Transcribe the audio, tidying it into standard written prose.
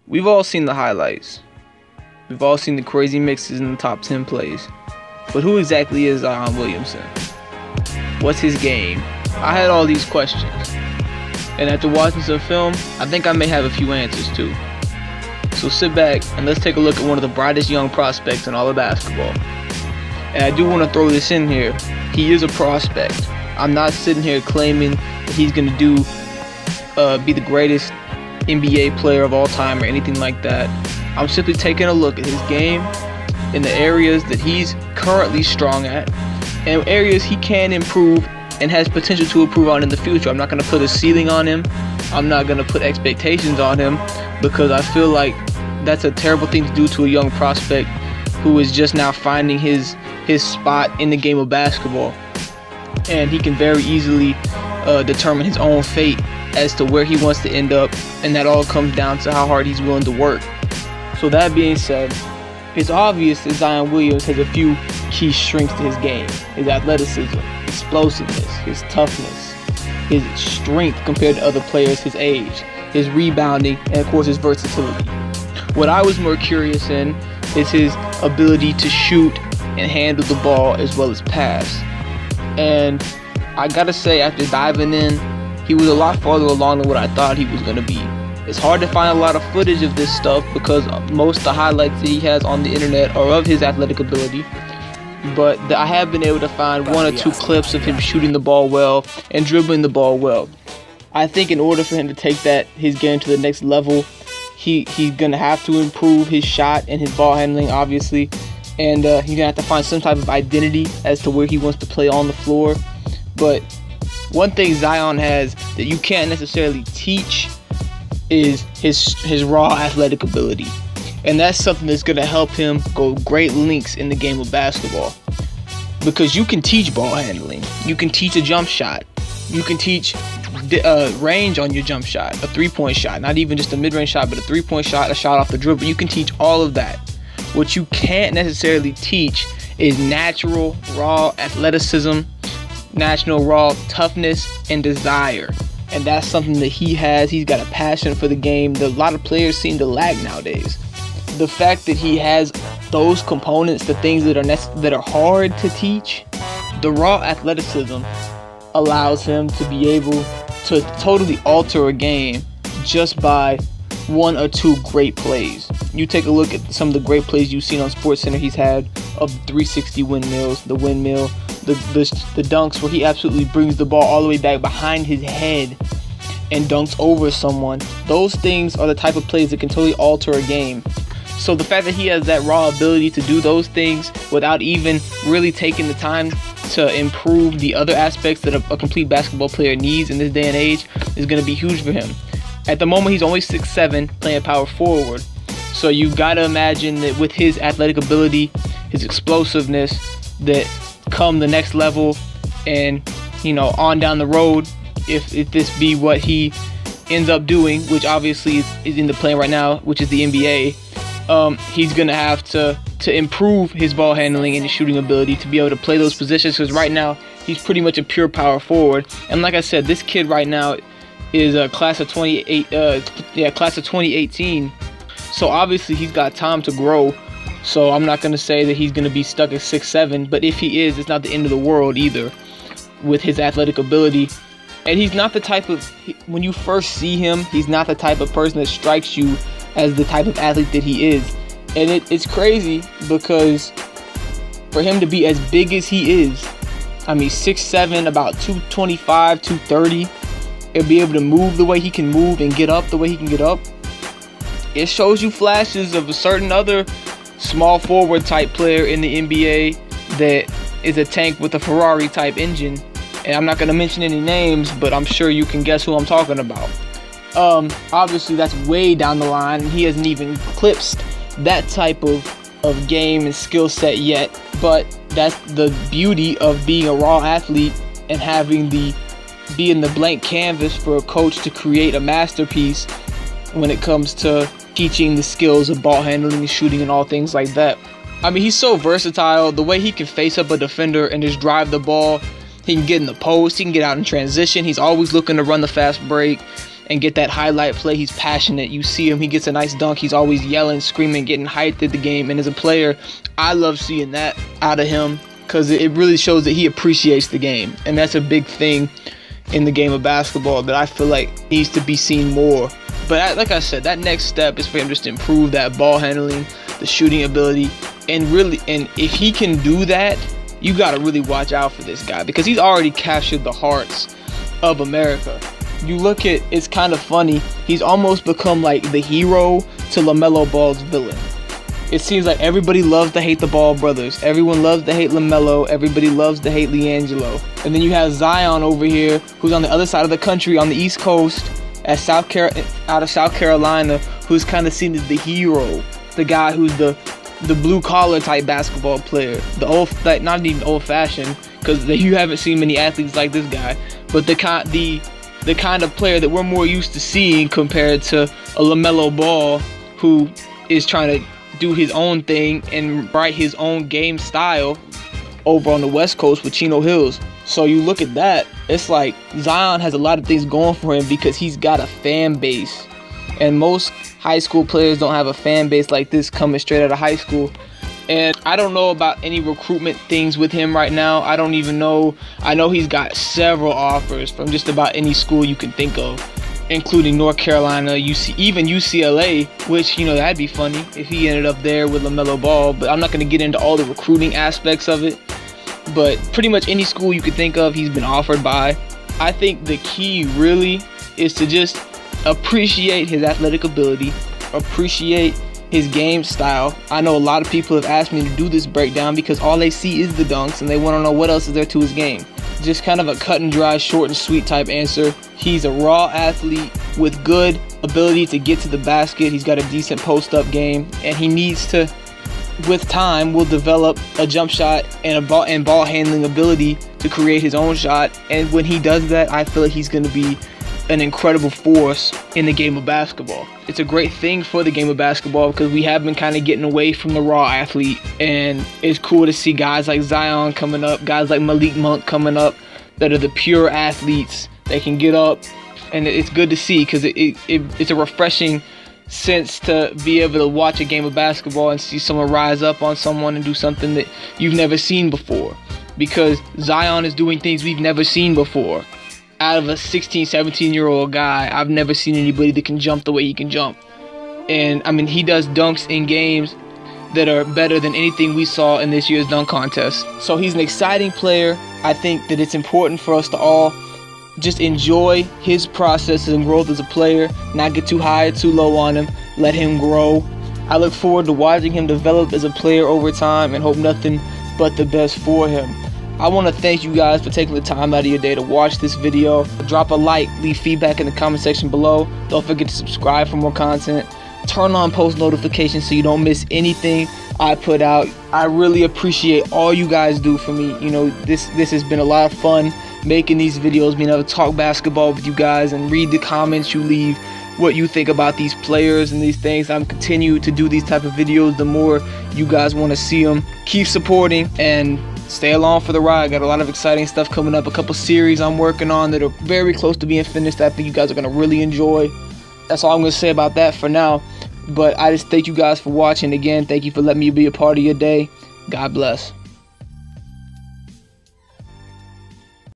We've all seen the highlights. We've all seen the crazy mixes in the top 10 plays. But who exactly is Zion Williamson? What's his game? I had all these questions. And after watching some film, I think I may have a few answers too. So sit back and let's take a look at one of the brightest young prospects in all of basketball. And I do want to throw this in here. He is a prospect. I'm not sitting here claiming that he's going to be the greatest NBA player of all time or anything like that. I'm simply taking a look at his game in the areas that he's currently strong at and areas he can improve and has potential to improve on in the future. I'm not going to put a ceiling on him. I'm not going to put expectations on him because I feel like that's a terrible thing to do to a young prospect who is just now finding his spot in the game of basketball. And he can very easily determine his own fate as to where he wants to end up, and that all comes down to how hard he's willing to work. So that being said, it's obvious that Zion Williams has a few key strengths to his game: his athleticism, explosiveness, his toughness, his strength compared to other players his age, his rebounding, and of course his versatility. What I was more curious in is his ability to shoot and handle the ball as well as pass. And I gotta say, after diving in, he was a lot farther along than what I thought he was gonna be. It's hard to find a lot of footage of this stuff because most of the highlights that he has on the internet are of his athletic ability. But I have been able to find one or two clips of him shooting the ball well and dribbling the ball well. I think in order for him to take his game to the next level, he's gonna have to improve his shot and his ball handling, obviously. And he's gonna have to find some type of identity as to where he wants to play on the floor. But one thing Zion has that you can't necessarily teach is his raw athletic ability. And that's something that's going to help him go great lengths in the game of basketball. Because you can teach ball handling. You can teach a jump shot. You can teach range on your jump shot, a three-point shot. Not even just a mid-range shot, but a three-point shot, a shot off the dribble. You can teach all of that. What you can't necessarily teach is natural, raw athleticism, natural, raw toughness, and desire. And that's something that he has. He's got a passion for the game that a lot of players seem to lack nowadays. The fact that he has those components, the things that are hard to teach, the raw athleticism allows him to be able to totally alter a game just by one or two great plays. You take a look at some of the great plays you've seen on SportsCenter he's had of the 360 windmills, the windmill, the dunks where he absolutely brings the ball all the way back behind his head and dunks over someone. Those things are the type of plays that can totally alter a game. So the fact that he has that raw ability to do those things without even really taking the time to improve the other aspects that a complete basketball player needs in this day and age is going to be huge for him. At the moment, he's only 6'7", playing power forward. So you got to imagine that with his athletic ability, his explosiveness, that come the next level and, on down the road, if this be what he ends up doing, which obviously is in the play right now, which is the NBA, he's going to have to improve his ball handling and his shooting ability to be able to play those positions, because right now he's pretty much a pure power forward. And like I said, this kid right now is a class of 2018. So obviously he's got time to grow. So I'm not going to say that he's going to be stuck at 6'7", but if he is, it's not the end of the world either with his athletic ability. And he's not the type of, when you first see him, he's not the type of person that strikes you as the type of athlete that he is. And it's crazy because for him to be as big as he is, 6'7", about 225, 230, and be able to move the way he can move and get up the way he can get up, it shows you flashes of a certain other small forward type player in the NBA that is a tank with a Ferrari type engine. And I'm not going to mention any names, but I'm sure you can guess who I'm talking about. Obviously that's way down the line, and he hasn't even eclipsed that type of game and skill set yet. But that's the beauty of being a raw athlete and having being the blank canvas for a coach to create a masterpiece when it comes to teaching the skills of ball handling and shooting and all things like that. He's so versatile. The way he can face up a defender and just drive the ball, he can get in the post, he can get out in transition, he's always looking to run the fast break. and get that highlight play. He's passionate. You see him, he gets a nice dunk. He's always yelling, screaming, getting hyped at the game. And as a player, I love seeing that out of him because it really shows that he appreciates the game. And that's a big thing in the game of basketball that I feel like needs to be seen more. But like I said, that next step is for him just to improve that ball handling, the shooting ability, and if he can do that, you got to really watch out for this guy because he's already captured the hearts of America. You look at, it's kind of funny, he's almost become like the hero to LaMelo Ball's villain. It seems like everybody loves to hate the Ball brothers. Everyone loves to hate LaMelo. Everybody loves to hate LiAngelo. And then you have Zion over here, who's on the other side of the country, on the East Coast, out of South Carolina, who's kind of seen as the hero, the guy who's the blue collar type basketball player, not even old fashioned, because you haven't seen many athletes like this guy, but the kind of player that we're more used to seeing compared to a LaMelo Ball who is trying to do his own thing and write his own game style over on the West Coast with Chino Hills. So you look at that, it's like Zion has a lot of things going for him because he's got a fan base. And most high school players don't have a fan base like this coming straight out of high school. And I don't know about any recruitment things with him right now. I don't even know. I know he's got several offers from just about any school you can think of, including North Carolina, even UCLA, which, that'd be funny if he ended up there with LaMelo Ball. But I'm not going to get into all the recruiting aspects of it. But pretty much any school you could think of, he's been offered by. I think the key really is to just appreciate his athletic ability, appreciate his game style. I know a lot of people have asked me to do this breakdown because all they see is the dunks and they want to know what else is there to his game. Just kind of a cut and dry, short and sweet type answer. He's a raw athlete with good ability to get to the basket. He's got a decent post-up game, and he needs to, with time, will develop a jump shot and ball handling ability to create his own shot. And when he does that, I feel like he's going to be an incredible force in the game of basketball. It's a great thing for the game of basketball because we have been kind of getting away from the raw athlete, and it's cool to see guys like Zion coming up, guys like Malik Monk coming up that are the pure athletes. They can get up, and it's good to see because it's a refreshing sense to be able to watch a game of basketball and see someone rise up on someone and do something that you've never seen before, because Zion is doing things we've never seen before. Out of a 16, 17-year-old guy, I've never seen anybody that can jump the way he can jump. And, I mean, he does dunks in games that are better than anything we saw in this year's dunk contest. So he's an exciting player. I think that it's important for us to all just enjoy his process and growth as a player, not get too high or too low on him, let him grow. I look forward to watching him develop as a player over time and hope nothing but the best for him. I want to thank you guys for taking the time out of your day to watch this video. Drop a like, leave feedback in the comment section below. Don't forget to subscribe for more content. Turn on post notifications so you don't miss anything I put out. I really appreciate all you guys do for me. This has been a lot of fun making these videos, being able to talk basketball with you guys and read the comments you leave, what you think about these players and these things. I'm continue to do these type of videos the more you guys want to see them. Keep supporting and stay along for the ride. Got a lot of exciting stuff coming up, a couple series I'm working on that are very close to being finished that I think you guys are going to really enjoy. That's all I'm going to say about that for now. But I just thank you guys for watching. Again, thank you for letting me be a part of your day. God bless.